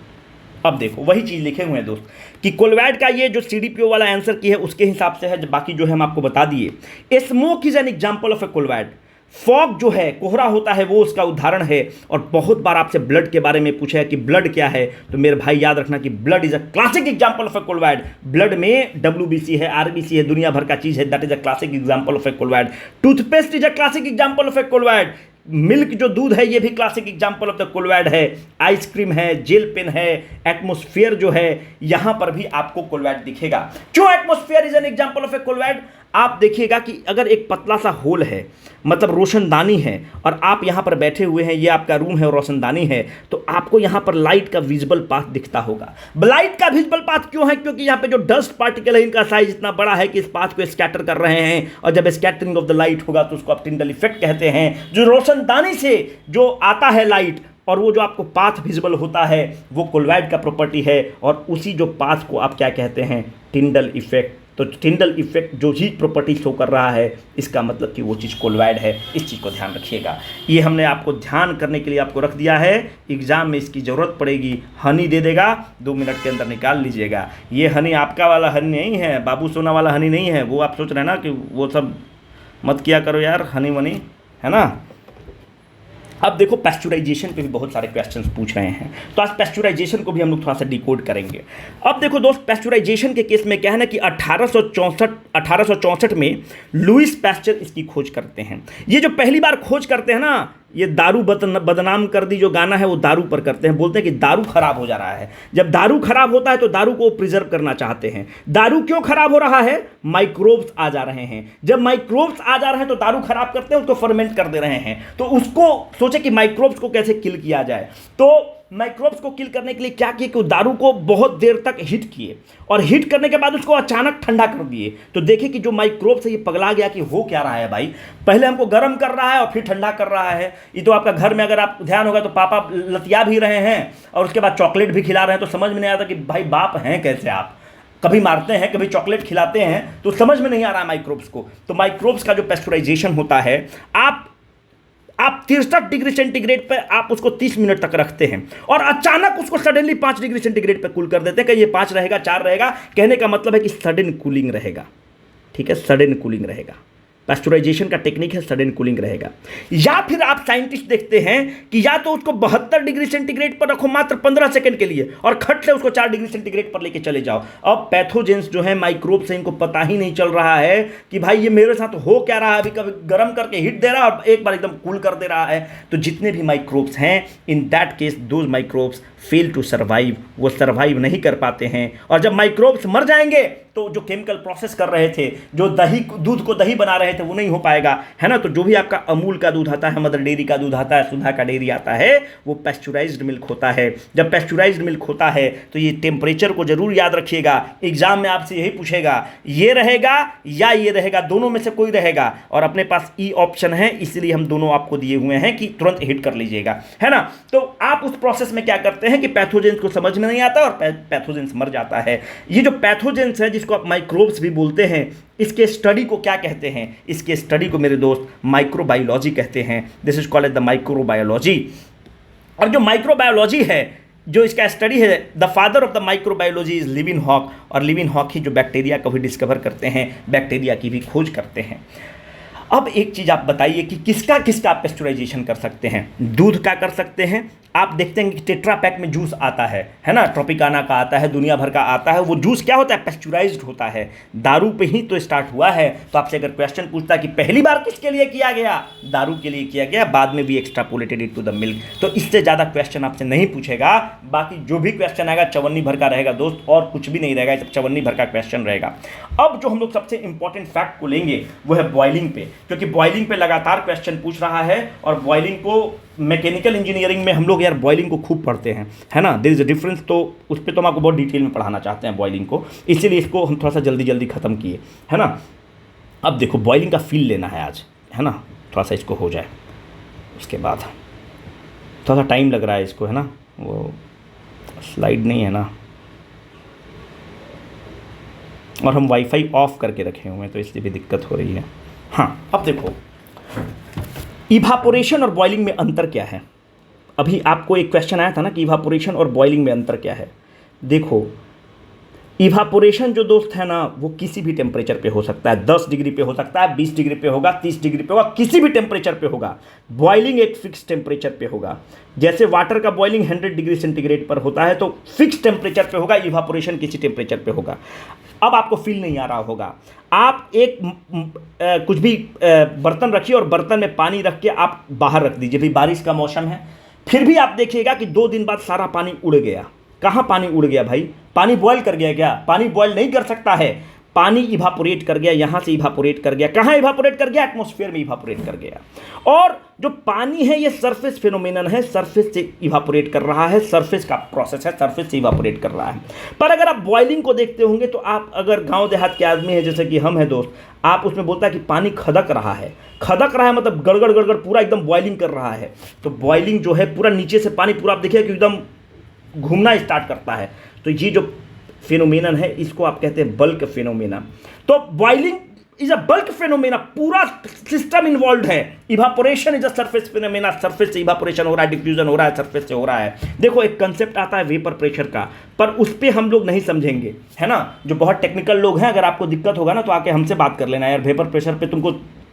Speaker 1: अब देखो, वही चीज़ लिखे हुए हैं दोस्त कि कोलॉइड का ये जो CDPO वाला आंसर की है उसके हिसाब से है, बाकी जो है हम आपको बता दिए। Smoke is an example of A colloid. Fog जो है, कोहरा होता है, वो उसका उदाहरण है। और बहुत बार आपसे ब्लड के बारे में पूछा है कि ब्लड क्या है, तो मेरे भाई याद रखना कि blood is a classic example of A colloid. Blood में WBC है, RBC है, दुनिया भर का चीज़ है, that is a classic example of A colloid. Toothpaste is a classic example of A colloid. Milk जो दूध है ये भी classic example of the colloid है। आइसक्रीम है, जेल पेन है, एटमॉस्फेयर जो है, यहां पर भी आपको कोलॉइड दिखेगा। क्यों atmosphere is an example of A colloid? आप देखिएगा कि अगर एक पतला सा होल है, मतलब रोशनदानी है, और आप यहां पर बैठे हुए हैं, ये आपका रूम है और रोशनदानी है, तो आपको यहां पर लाइट का विजिबल पाथ दिखता होगा। लाइट का विजिबल पाथ क्यों है? क्योंकि यहां पे जो डस्ट पार्टिकल है इनका साइज इतना बड़ा है कि इस पाथ को स्कैटर कर रहे हैं, और जब स्कैटरिंग ऑफ द लाइट होगा तो उसको आप टिंडल इफेक्ट कहते हैं। जो रोशनदानी से जो आता है लाइट, और वो जो आपको पाथ विजिबल होता है, वो कोलॉइड का प्रॉपर्टी है, और उसी जो पाथ को आप क्या कहते हैं? Tyndall effect. तो टिंडल इफेक्ट जो ही प्रॉपर्टी शो कर रहा है, इसका मतलब कि वो चीज़ कोलॉइड है। इस चीज़ को ध्यान रखिएगा। ये हमने आपको ध्यान करने के लिए आपको रख दिया है, एग्जाम में इसकी ज़रूरत पड़ेगी। हनी दे देगा, 2 मिनट के अंदर निकाल लीजिएगा। ये हनी आपका वाला हनी नहीं है, बाबू सोना वाला हनी नहीं है। वो आप सोच रहे हैं ना कि वो सब मत किया करो यार, हनी वनी, है ना। अब देखो, पैस्चुराइजेशन पे भी बहुत सारे क्वेश्चंस पूछ रहे हैं, तो आज पैस्चुराइजेशन को भी हम लोग थोड़ा सा डिकोड करेंगे। अब देखो दोस्त, पैस्चुराइजेशन के केस में क्या है ना कि 1864 में लुइस पैस्चर इसकी खोज करते हैं। ये जो पहली बार खोज करते हैं ना, ये दारू बदनाम कर दी जो गाना है वो दारू पर करते हैं। बोलते हैं कि दारू खराब हो जा रहा है। जब दारू खराब होता है तो दारू को प्रिजर्व करना चाहते हैं। दारू क्यों खराब हो रहा है? माइक्रोब्स आ जा रहे हैं। जब माइक्रोब्स आ जा रहे हैं तो दारू खराब करते हैं, उसको फर्मेंट कर दे रहे हैं। तो उसको सोचे कि माइक्रोब्स को कैसे किल किया जाए। तो माइक्रोब्स को किल करने के लिए क्या किए कि दारू को बहुत देर तक हीट किए, और हीट करने के बाद उसको अचानक ठंडा कर दिए। तो देखिए कि जो माइक्रोब्स है ये पगला गया कि हो क्या रहा है भाई, पहले हमको गर्म कर रहा है और फिर ठंडा कर रहा है। ये तो आपका घर में अगर आप ध्यान होगा तो पापा लतिया भी रहे हैं और उसके बाद चॉकलेट भी खिला रहे हैं, तो समझ में नहीं आता कि भाई बाप हैं कैसे आप। कभी मारते हैं, कभी चॉकलेट खिलाते हैं, तो समझ में नहीं आ रहा है माइक्रोब्स को। तो माइक्रोब्स का जो पैस्चुराइजेशन होता है, आप 63 डिग्री सेंटीग्रेड पे आप उसको 30 मिनट तक रखते हैं, और अचानक उसको सडनली 5 डिग्री सेंटीग्रेड पे कूल कर देते हैं कि ये 5 रहेगा, 4 रहेगा। कहने का मतलब है कि सडन कूलिंग रहेगा। ठीक है, सडन कूलिंग रहेगा। पैस्चुराइजेशन का टेक्निक है, सडन कूलिंग रहेगा। या फिर आप साइंटिस्ट देखते हैं कि या तो उसको 72 डिग्री सेंटीग्रेड पर रखो मात्र 15 सेकंड के लिए, और खट से उसको 4 डिग्री सेंटीग्रेड पर लेके चले जाओ। अब पैथोजेंस जो है, माइक्रोब्स हैं, इनको पता ही नहीं चल रहा है कि भाई ये मेरे साथ हो क्या रहा है। अभी कभी गर्म करके हीट दे रहा है और एक बार एकदम कूल कर दे रहा है। तो जितने भी माइक्रोब्स हैं, in that case those microbes fail to survive, वो सर्वाइव नहीं कर पाते हैं। और जब माइक्रोब्स मर जाएंगे तो जो केमिकल प्रोसेस कर रहे थे, जो दूध को दही बना रहे थे, वो नहीं हो पाएगा, है ना। तो जो भी आपका अमूल का दूध आता है, मदर डेयरी का दूध आता है, सुधा का डेयरी आता है, वो पैस्चुराइज्ड मिल्क होता है। जब पैस्चुराइज्ड मिल्क होता है तो ये टेम्परेचर को जरूर याद रखिएगा, एग्जाम में आपसे यही पूछेगा, ये रहेगा या ये रहेगा, दोनों में से कोई रहेगा। और अपने पास ई ऑप्शन है, इसलिए हम दोनों आपको दिए हुए हैं कि तुरंत हिट कर लीजिएगा, है ना। तो आप उस प्रोसेस में क्या करते हैं कि पैथोजेंस को समझ में नहीं आता और पैथोजेंस मर जाता है। ये जो पैथोजेंस है, जिसको आप माइक्रोब्स भी बोलते हैं, इसके स्टडी को क्या कहते हैं? इसके स्टडी को मेरे दोस्त माइक्रोबायोलॉजी कहते हैं। This is called the microbiology. और जो माइक्रोबायोलॉजी है, जो इसका स्टडी है, the father of the microbiology is Leeuwenhoek. और लिविनहॉक ही जो बैक्टीरिया को भी डिस्कवर करते हैं, बैक्टीरिया की भी खोज करते हैं। अब एक चीज़ आप बताइए कि किसका किसका आप पेस्चुराइजेशन कर सकते हैं? दूध का कर सकते हैं। आप देखते हैं कि टेट्रा पैक में जूस आता है ना, ट्रॉपिकाना का आता है, दुनिया भर का आता है। वो जूस क्या होता है? पेस्चुराइज्ड होता है। दारू पे ही तो स्टार्ट हुआ है। तो आपसे अगर क्वेश्चन पूछता है कि पहली बार किसके लिए किया गया, दारू के लिए किया गया, बाद में भी extrapolated it to the milk. तो इससे ज़्यादा क्वेश्चन आपसे नहीं पूछेगा। बाकी जो भी क्वेश्चन आएगा चवन्नी भर का रहेगा दोस्त, और कुछ भी नहीं रहेगा, सब चवन्नी भर का क्वेश्चन रहेगा। अब जो हम लोग सबसे इंपॉर्टेंट फैक्ट को लेंगे वो है बॉइलिंग पे, क्योंकि बॉइलिंग पे लगातार क्वेश्चन पूछ रहा है। और बॉइलिंग को मैकेनिकल इंजीनियरिंग में हम लोग यार बॉइलिंग को खूब पढ़ते हैं, है ना। There is a difference. तो उस पर तो हम आपको बहुत डिटेल में पढ़ाना चाहते हैं बॉइलिंग को, इसीलिए इसको हम थोड़ा सा जल्दी जल्दी ख़त्म किए, है ना। अब देखो बॉइलिंग का फील लेना है आज, है ना, थोड़ा सा इसको हो जाए, उसके बाद थोड़ा सा टाइम लग रहा है इसको, है ना। वो स्लाइड नहीं है ना, और हम वाईफाई ऑफ करके रखे हुए हैं तो इसलिए भी दिक्कत हो रही है। हाँ, अब देखो इवापोरेशन और बॉइलिंग में अंतर क्या है। अभी आपको एक क्वेश्चन आया था ना कि इवापोरेशन और बॉइलिंग में अंतर क्या है। देखो इवापोरेशन जो दोस्त है ना, वो किसी भी टेम्परेचर पे हो सकता है। 10 डिग्री पे हो सकता है, 20 डिग्री पे होगा, 30 डिग्री पे होगा, किसी भी टेम्परेचर पे होगा। बॉइलिंग एक फिक्स टेम्परेचर पे होगा। जैसे वाटर का बॉइलिंग 100 डिग्री सेंटीग्रेड पर होता है, तो फिक्स टेम्परेचर पे होगा। इवापोरेशन किसी टेम्परेचर पे होगा। अब आपको फील नहीं आ रहा होगा। आप एक कुछ भी बर्तन रखिए और बर्तन में पानी रख के आप बाहर रख दीजिए। भाई बारिश का मौसम है, फिर भी आप देखिएगा कि 2 दिन बाद सारा पानी उड़ गया। कहाँ पानी उड़ गया भाई? पानी बॉयल कर गया क्या? पानी बॉयल नहीं कर सकता है, पानी इवापोरेट कर गया, यहाँ से इवापोरेट कर गया। कहाँ इवापोरेट कर गया? एटमॉस्फेयर में इवापोरेट कर गया। और जो पानी है ये सरफेस फिनोमेनन है, सरफेस से इवापोरेट कर रहा है, सरफेस का प्रोसेस है, सरफेस से इवापोरेट कर रहा है। पर अगर आप बॉइलिंग को देखते होंगे तो आप अगर गांव देहात के आदमी हैं जैसे कि हम हैं दोस्त, आप उसमें बोलता है कि पानी खदक रहा है। खदक रहा है मतलब गड़गड़ गड़गड़ पूरा एकदम बॉइलिंग कर रहा है। तो बॉइलिंग जो है पूरा नीचे से पानी पूरा आप देखिए कि एकदम घूमना स्टार्ट करता है। तो ये जो फिनोमेनन है इसको आप कहते हैं बल्क फिनोमेना। तो boiling is a bulk phenomena, पूरा सिस्टम इन्वॉल्व है। Evaporation is a surface phenomena, surface से इवापोरेशन हो रहा है, डिफ्यूजन हो रहा है, सरफेस से हो रहा है। देखो एक कंसेप्ट आता है वेपर प्रेशर का, पर उस पर हम लोग नहीं समझेंगे, है ना। जो बहुत टेक्निकल लोग हैं, अगर आपको दिक्कत होगा ना तो आके हमसे बात कर लेना यार। वेपर प्रेशर पे तुमको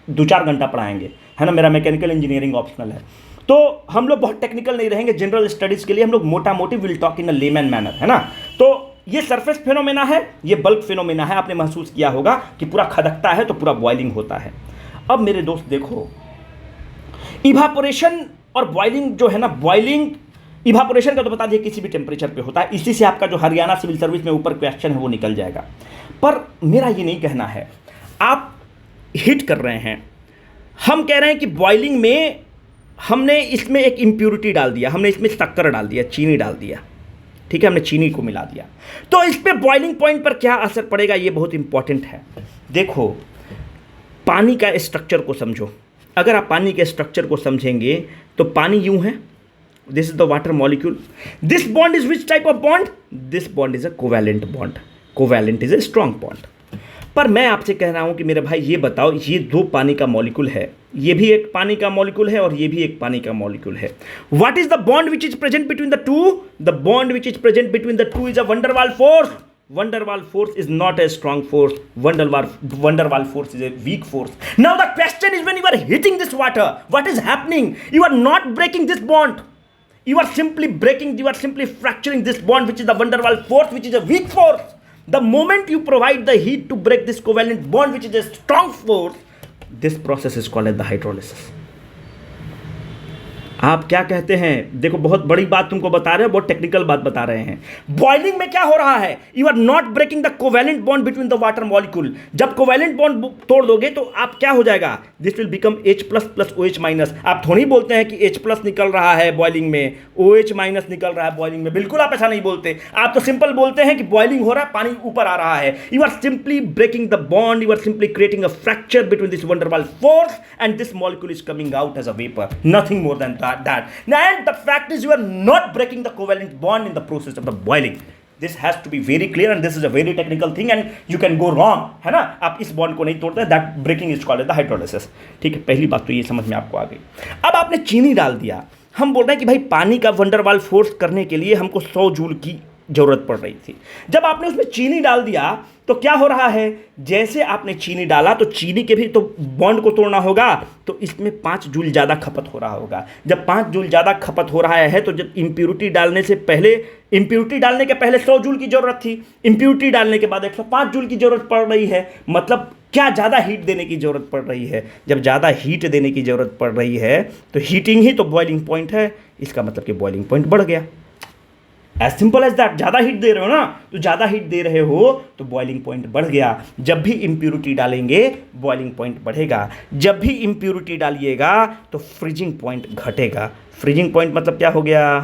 Speaker 1: 2-4 घंटा पढ़ाएंगे, है ना। मेरा मैकेनिकल इंजीनियरिंग ऑप्शनल है, तो हम लोग बहुत टेक्निकल नहीं रहेंगे। जनरल स्टडीज़ के लिए हम लोग मोटा मोटी will talk in a layman manner, है ना। तो ये सरफेस फिनोमेना है, ये बल्क फिनोमेना है। आपने महसूस किया होगा कि पूरा खदकता है तो पूरा बॉइलिंग होता है। अब मेरे दोस्त देखो, इवापोरेशन और बॉइलिंग जो है ना, बॉइलिंग इवापोरेशन का तो बता दिए किसी भी टेम्परेचर पे होता है। इसी से आपका जो हरियाणा सिविल सर्विस में ऊपर क्वेश्चन है वो निकल जाएगा। पर मेरा ये नहीं कहना है, आप हिट कर रहे हैं। हम कह रहे हैं कि बॉइलिंग में हमने इसमें एक इम्प्यूरिटी डाल दिया, हमने इसमें शक्कर डाल दिया, चीनी डाल दिया, ठीक है, हमने चीनी को मिला दिया। तो इस पे बॉइलिंग पॉइंट पर क्या असर पड़ेगा ये बहुत इंपॉर्टेंट है। देखो पानी का स्ट्रक्चर को समझो। अगर आप पानी के स्ट्रक्चर को समझेंगे तो पानी यूं है, this is the water molecule, this bond is which type of bond? This bond is a covalent bond, covalent is a strong bond. पर मैं आपसे कह रहा हूं कि मेरे भाई ये बताओ, ये 2 पानी का मॉलिक्यूल है, ये भी एक पानी का मॉलिक्यूल है और ये भी एक पानी का मॉलिक्यूल है। What is the bond which is present between the two? The bond which is present between the two is a van der Waals force. Van der Waals force is not a strong force. Wonderwall force is a weak force. Now the question is, when you are hitting this water, what is happening? You are not breaking this bond. You are simply fracturing this bond, which is the Wonderwall force, which is a weak force. The moment you provide the heat to break this covalent bond, which is a strong force, this process is called as the hydrolysis. आप क्या कहते हैं, देखो बहुत बड़ी बात तुमको बता रहे हो, बहुत टेक्निकल बात बता रहे हैं। बॉइलिंग में क्या हो रहा है, you are not breaking the covalent bond between the water molecule. जब कोवेलेंट बॉन्ड तोड़ दोगे तो आप क्या हो जाएगा, this will become H plus plus OH minus. आप थोड़ी बोलते हैं कि H प्लस निकल रहा है बॉइलिंग में, OH माइनस निकल रहा है बॉइलिंग में, बिल्कुल आप ऐसा नहीं बोलते। आप तो सिंपल बोलते हैं कि बॉइलिंग हो रहा है, पानी ऊपर आ रहा है। You are simply breaking the bond, you are simply creating a fracture between this van der Waals force and this molecule is coming out as a vapour, nothing more than that. And the fact is you are not breaking the covalent bond in the process of the boiling. This has to be very clear and this is a very technical thing and you can go wrong, है ना। आप इस bond को नहीं तोड़ते, that breaking is called the hydrolysis। ठीक है, पहली बात तो ये समझ में आपको आ गई। अब आपने चीनी डाल दिया, हम बोल रहे हैं कि भाई पानी का वंडरवाल फोर्स करने के लिए हमको 100 जूल की जरूरत पड़ रही थी। जब आपने उसमें चीनी डाल दिया तो क्या हो रहा है, जैसे आपने चीनी डाला तो चीनी के भी तो बॉन्ड को तोड़ना होगा, तो इसमें 5 जूल ज़्यादा खपत हो रहा होगा। जब 5 जूल ज़्यादा खपत हो रहा है तो जब इम्प्यूरिटी डालने से पहले, इम्प्यूरिटी डालने के पहले 100 जूल की ज़रूरत थी, इम्प्यूरिटी डालने के बाद 105 जूल की ज़रूरत पड़ रही है। मतलब क्या ज़्यादा हीट देने की ज़रूरत पड़ रही है। जब ज़्यादा हीट देने की ज़रूरत पड़ रही है तो हीटिंग ही तो बॉइलिंग पॉइंट है, इसका मतलब कि बॉइलिंग पॉइंट बढ़ गया। As simple as that. ज़्यादा हीट दे रहे हो ना, तो ज़्यादा हीट दे रहे हो तो बॉइलिंग पॉइंट बढ़ गया। जब भी इम्प्यूरिटी डालेंगे बॉइलिंग पॉइंट बढ़ेगा, जब भी इम्प्यूरिटी डालिएगा तो फ्रीजिंग पॉइंट घटेगा। फ्रीजिंग पॉइंट मतलब क्या हो गया,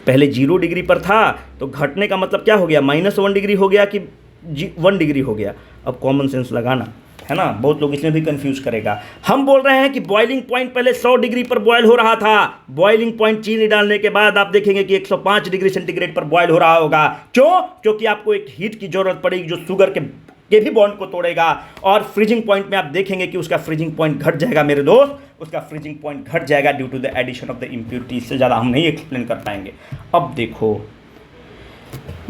Speaker 1: पहले 0 डिग्री पर था तो घटने का मतलब क्या हो गया, -1 डिग्री हो गया कि 1 डिग्री हो गया। अब कॉमन सेंस लगाना है ना, बहुत लोग इसमें भी कंफ्यूज करेगा। हम बोल रहे हैं कि बॉइलिंग पॉइंट पहले 100 डिग्री पर बॉयल हो रहा था, बॉइलिंग पॉइंट चीनी डालने के बाद आप देखेंगे कि 105 डिग्री सेंटीग्रेड पर बॉयल हो रहा होगा। क्यों? क्योंकि आपको एक हीट की जरूरत पड़ेगी जो शुगर के भी बॉन्ड को तोड़ेगा। और फ्रीजिंग पॉइंट में आप देखेंगे कि उसका फ्रीजिंग पॉइंट घट जाएगा मेरे दोस्त, उसका फ्रीजिंग पॉइंट घट जाएगा due to the addition of the impurity. इससे ज़्यादा हम नहीं एक्सप्लेन कर पाएंगे। अब देखो,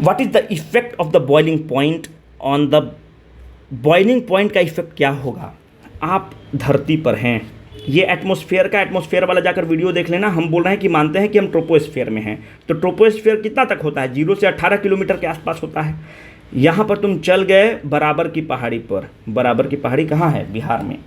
Speaker 1: what is the effect of the boiling point on the, boiling point का इफेक्ट क्या होगा। आप धरती पर हैं, ये एटमॉस्फेयर वाला जाकर वीडियो देख लेना। हम बोल रहे हैं कि मानते हैं कि हम ट्रोपोस्फेयर में हैं, तो ट्रोपोस्फेयर कितना तक होता है, 0 से 18 किलोमीटर के आसपास होता है। यहाँ पर तुम चल गए बराबर की पहाड़ी पर, बराबर की पहाड़ी कहाँ है, बिहार में।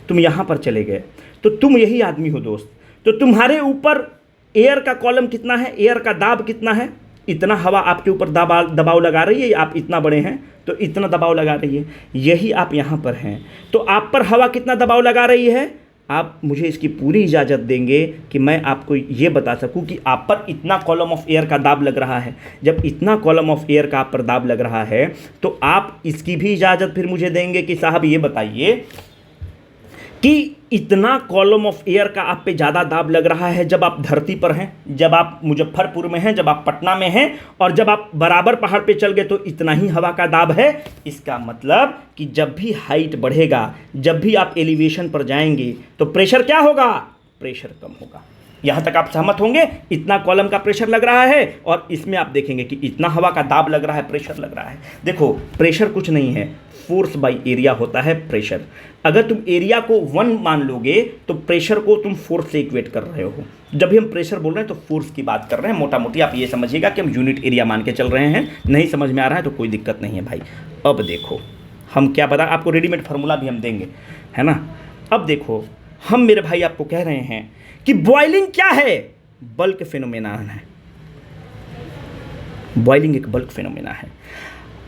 Speaker 1: तुम यहाँ पर चले गए तो तुम यही आदमी हो दोस्त, तो तुम्हारे ऊपर एयर का कॉलम कितना है, एयर का दाब कितना है, इतना हवा आपके ऊपर दबाव लगा रही है। आप इतना बड़े हैं तो इतना दबाव लगा रही है। यही आप यहाँ पर हैं तो आप पर हवा कितना दबाव लगा रही है। आप मुझे इसकी पूरी इजाज़त देंगे कि मैं आपको ये बता सकूं कि आप पर इतना कॉलम ऑफ एयर का दाब लग रहा है। जब इतना कॉलम ऑफ एयर का आप पर दाब लग रहा है तो आप इसकी भी इजाज़त फिर मुझे देंगे कि साहब ये बताइए कि इतना कॉलम ऑफ एयर का आप पे ज़्यादा दाब लग रहा है जब आप धरती पर हैं, जब आप मुजफ्फरपुर में हैं, जब आप पटना में हैं, और जब आप बराबर पहाड़ पे चल गए तो इतना ही हवा का दाब है। इसका मतलब कि जब भी हाइट बढ़ेगा, जब भी आप एलिवेशन पर जाएंगे तो प्रेशर क्या होगा, प्रेशर कम होगा। यहाँ तक आप सहमत होंगे। इतना कॉलम का प्रेशर लग रहा है और इसमें आप देखेंगे कि इतना हवा का दाब लग रहा है, प्रेशर लग रहा है। देखो, प्रेशर कुछ नहीं है, फोर्स बाय एरिया होता है प्रेशर। अगर तुम एरिया को 1 मान लोगे तो प्रेशर को तुम फोर्स से इक्वेट कर रहे हो। जब भी हम प्रेशर बोल रहे हैं तो फोर्स की बात कर रहे हैं। मोटा मोटी आप ये समझिएगा कि हम यूनिट एरिया मान के चल रहे हैं। नहीं समझ में आ रहा है तो कोई दिक्कत नहीं है भाई। अब देखो, हम क्या बता, आपको रेडीमेड फार्मूला भी हम देंगे, है ना। अब देखो, हम मेरे भाई आपको कह रहे हैं कि बॉइलिंग क्या है, बल्क फिनोमेना है। बॉइलिंग एक बल्क फिनोमेना है।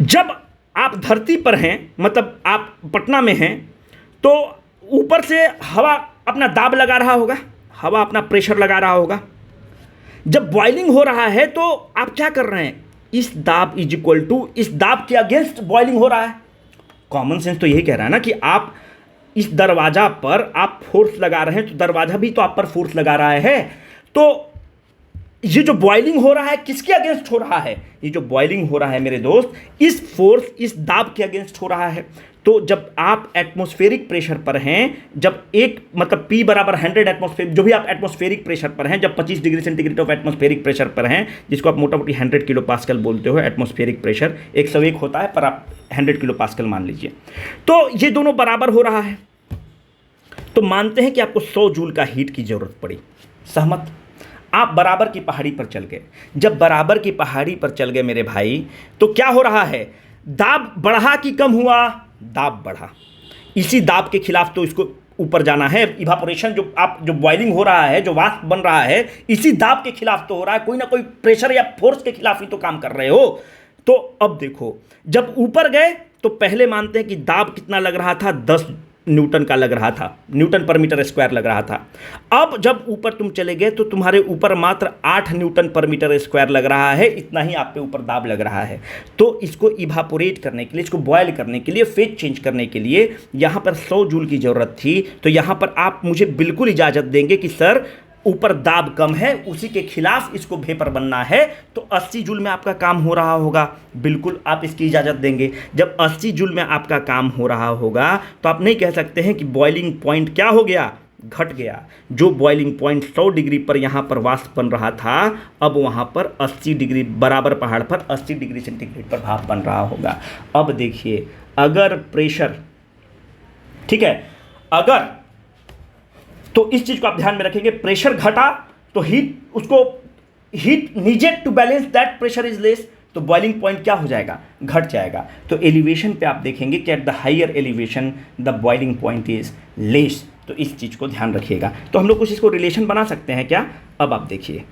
Speaker 1: जब आप धरती पर हैं, मतलब आप पटना में हैं, तो ऊपर से हवा अपना दाब लगा रहा होगा, हवा अपना प्रेशर लगा रहा होगा। जब बॉइलिंग हो रहा है तो आप क्या कर रहे हैं, इस दाब इज इक्वल टू इस दाब के अगेंस्ट बॉइलिंग हो रहा है। कॉमन सेंस तो यही कह रहा है ना कि आप इस दरवाजा पर आप फोर्स लगा रहे हैं तो दरवाजा भी तो आप पर फोर्स लगा रहा है। तो ये जो बॉइलिंग हो रहा है किसके अगेंस्ट हो रहा है, ये जो बॉइलिंग हो रहा है मेरे दोस्त, इस फोर्स, इस दाब के अगेंस्ट हो रहा है। तो जब आप एटमॉस्फेरिक प्रेशर पर हैं, जब एक मतलब P बराबर 100 एटमॉस्फेयर, जो भी आप एटमॉस्फेरिक प्रेशर पर हैं, जब 25 degree centigrade of atmospheric pressure पर हैं, जिसको आप मोटा मोटी 100 किलो पास्कल बोलते हो। एटमॉस्फेरिक प्रेशर 101 होता है पर आप 100 किलो पास्कल मान लीजिए। तो ये दोनों बराबर हो रहा है, तो मानते हैं कि आपको 100 जूल का हीट की जरूरत पड़ी। सहमत? आप बराबर की पहाड़ी पर चल गए। जब बराबर की पहाड़ी पर चल गए मेरे भाई, तो क्या हो रहा है, दाब बढ़ा कि कम हुआ, दाब बढ़ा। इसी दाब के खिलाफ तो इसको ऊपर जाना है। इवापोरेशन जो बॉइलिंग हो रहा है, जो वाष्प बन रहा है, इसी दाब के खिलाफ तो हो रहा है, कोई ना कोई प्रेशर या फोर्स के खिलाफ ही तो काम कर रहे हो। तो अब देखो, जब ऊपर गए तो पहले मानते हैं कि दाब कितना लग रहा था, 10 न्यूटन का लग रहा था, न्यूटन पर मीटर स्क्वायर लग रहा था। अब जब ऊपर तुम चले गए तो तुम्हारे ऊपर मात्र 8 न्यूटन पर मीटर स्क्वायर लग रहा है, इतना ही आप पे ऊपर दाब लग रहा है। तो इसको इवापोरेट करने के लिए, इसको बॉयल करने के लिए, फेज चेंज करने के लिए यहाँ पर 100 जूल की ज़रूरत थी। तो यहाँ पर आप मुझे बिल्कुल इजाज़त देंगे कि सर ऊपर दाब कम है, उसी के खिलाफ इसको वेपर बनना है, तो 80 जूल में आपका काम हो रहा होगा। बिल्कुल आप इसकी इजाज़त देंगे। जब 80 जूल में आपका काम हो रहा होगा तो आप नहीं कह सकते हैं कि बॉइलिंग पॉइंट क्या हो गया, घट गया। जो बॉइलिंग पॉइंट 100 डिग्री पर यहाँ पर वाष्प बन रहा था, अब वहाँ पर 80 डिग्री बराबर पहाड़ पर 80 डिग्री सेंटीग्रेड पर भाप बन रहा होगा। अब देखिए, अगर प्रेशर, ठीक है, अगर तो इस चीज को आप ध्यान में रखेंगे, प्रेशर घटा तो heat needed to balance that pressure is less, तो बॉइलिंग पॉइंट क्या हो जाएगा, घट जाएगा। तो एलिवेशन पे आप देखेंगे कि at the higher elevation the boiling point is less, तो इस चीज को ध्यान रखिएगा। तो हम लोग कुछ इसको रिलेशन बना सकते हैं क्या। अब आप देखिए,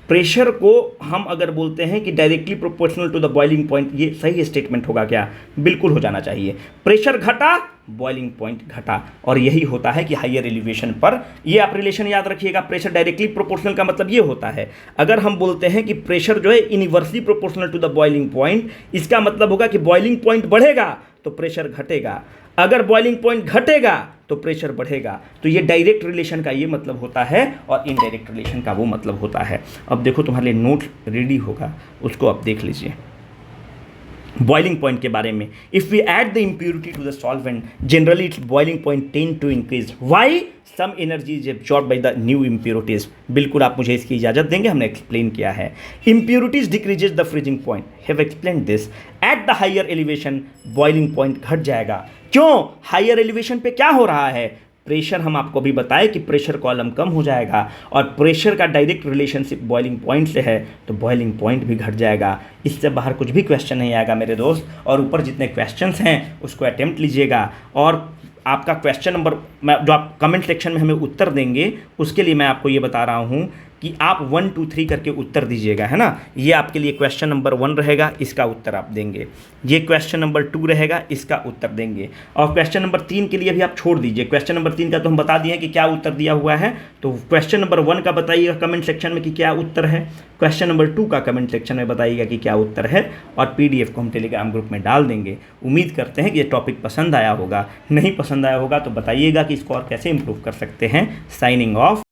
Speaker 1: प्रेशर को हम अगर बोलते हैं कि directly proportional to the boiling point, ये सही स्टेटमेंट होगा क्या, बिल्कुल हो जाना चाहिए। प्रेशर घटा, बॉइलिंग पॉइंट घटा, और यही होता है कि हायर एलिवेशन पर, ये आप रिलेशन याद रखिएगा। प्रेशर डायरेक्टली प्रोपोर्शनल का मतलब ये होता है, अगर हम बोलते हैं कि प्रेशर जो है inversely proportional to the boiling point, इसका मतलब होगा कि बॉइलिंग पॉइंट बढ़ेगा तो प्रेशर घटेगा, अगर बॉइलिंग पॉइंट घटेगा तो प्रेशर बढ़ेगा। तो ये डायरेक्ट रिलेशन का ये मतलब होता है और इनडायरेक्ट रिलेशन का वो मतलब होता है। अब देखो, तुम्हारे लिए नोट रेडी होगा, उसको आप देख लीजिए बॉइलिंग पॉइंट के बारे में। If we add the impurity to the solvent, generally its boiling point tend to increase, why, some energy is absorb by the new impurities. बिल्कुल आप मुझे इसकी इजाजत देंगे, हमने एक्सप्लेन किया है। Impurities decreases the freezing point, have explain this. At the higher elevation boiling point घट जाएगा। क्यों, हायर एलिवेशन पे क्या हो रहा है, प्रेशर, हम आपको भी बताएं कि प्रेशर कॉलम कम हो जाएगा और प्रेशर का डायरेक्ट रिलेशनशिप बॉइलिंग पॉइंट से है, तो बॉइलिंग पॉइंट भी घट जाएगा। इससे बाहर कुछ भी क्वेश्चन नहीं आएगा मेरे दोस्त। और ऊपर जितने क्वेश्चंस हैं उसको अटेम्प्ट लीजिएगा, और आपका क्वेश्चन नंबर जो आप कमेंट सेक्शन में हमें उत्तर देंगे, उसके लिए मैं आपको ये बता रहा हूँ कि आप 1 2 3 करके उत्तर दीजिएगा, है ना। ये आपके लिए क्वेश्चन नंबर 1 रहेगा, इसका उत्तर आप देंगे। ये क्वेश्चन नंबर 2 रहेगा, इसका उत्तर देंगे। और क्वेश्चन नंबर 3 के लिए भी आप छोड़ दीजिए। क्वेश्चन नंबर 3 का तो हम बता दिए कि क्या उत्तर दिया हुआ है, तो क्वेश्चन नंबर 1 का बताइएगा कमेंट सेक्शन में कि क्या उत्तर है। क्वेश्चन नंबर 2 का कमेंट सेक्शन में बताइएगा कि क्या उत्तर है, और PDF को हम टेलीग्राम ग्रुप में डाल देंगे। उम्मीद करते हैं कि ये टॉपिक पसंद आया होगा। नहीं पसंद आया होगा तो बताइएगा कि इसको और कैसे इंप्रूव कर सकते हैं। Signing off.